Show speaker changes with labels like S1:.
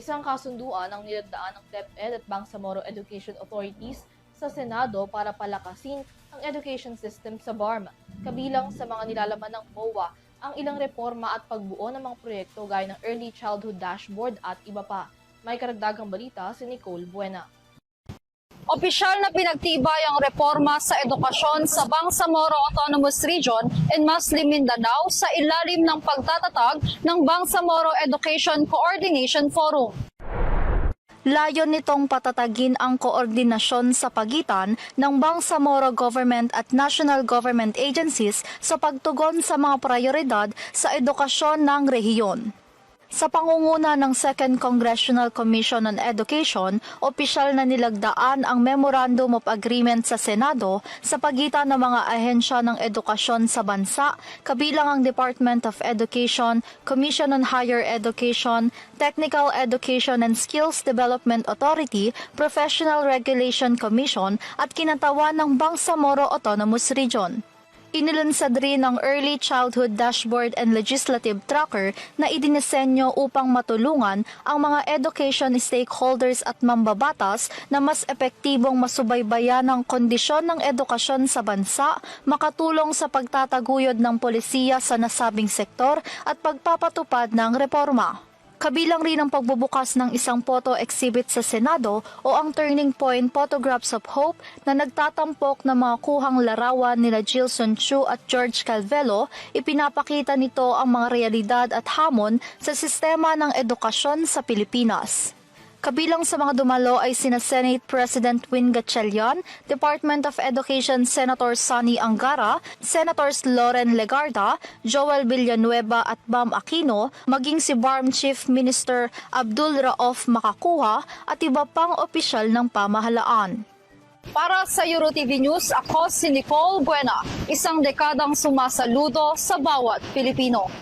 S1: Isang kasunduan ang nilagdaan ng DepEd at Bangsamoro Education Authorities sa Senado para palakasin ang education system sa BARM. Kabilang sa mga nilalaman ng MOA ang ilang reforma at pagbuo ng mga proyekto gaya ng Early Childhood Dashboard at iba pa. May karagdagang balita si Nicole Buena.
S2: Opisyal na pinagtibay ang reforma sa edukasyon sa Bangsamoro Autonomous Region in Muslim Mindanao sa ilalim ng pagtatatag ng Bangsamoro Education Coordination Forum. Layon nitong patatagin ang koordinasyon sa pagitan ng Bangsamoro Government at National Government Agencies sa pagtugon sa mga prioridad sa edukasyon ng rehiyon. Sa pangunguna ng 2nd Congressional Commission on Education, opisyal na nilagdaan ang Memorandum of Agreement sa Senado sa pagitan ng mga ahensya ng edukasyon sa bansa, kabilang ang Department of Education, Commission on Higher Education, Technical Education and Skills Development Authority, Professional Regulation Commission at kinatawan ng Bangsamoro Autonomous Region. Inilunsad rin ang Early Childhood Dashboard and Legislative Tracker na idinisenyo upang matulungan ang mga education stakeholders at mambabatas na mas epektibong masubaybayan ang kondisyon ng edukasyon sa bansa, makatulong sa pagtataguyod ng polisiya sa nasabing sektor at pagpapatupad ng reforma. Kabilang rin ang pagbubukas ng isang photo exhibit sa Senado o ang Turning Point Photographs of Hope na nagtatampok ng mga kuhang larawan nila Gilson Chu at George Calvelo. Ipinapakita nito ang mga realidad at hamon sa sistema ng edukasyon sa Pilipinas. Kabilang sa mga dumalo ay sina Senate President Win Gatchalian, Department of Education Senator Sonny Angara, Senators Loren Legarda, Joel Villanueva at Bam Aquino, maging si BARM Chief Minister Abdul Rauf Makakuha at iba pang opisyal ng pamahalaan. Para sa EuroTV News, ako si Nicole Buena, isang dekadang sumasaludo sa bawat Pilipino.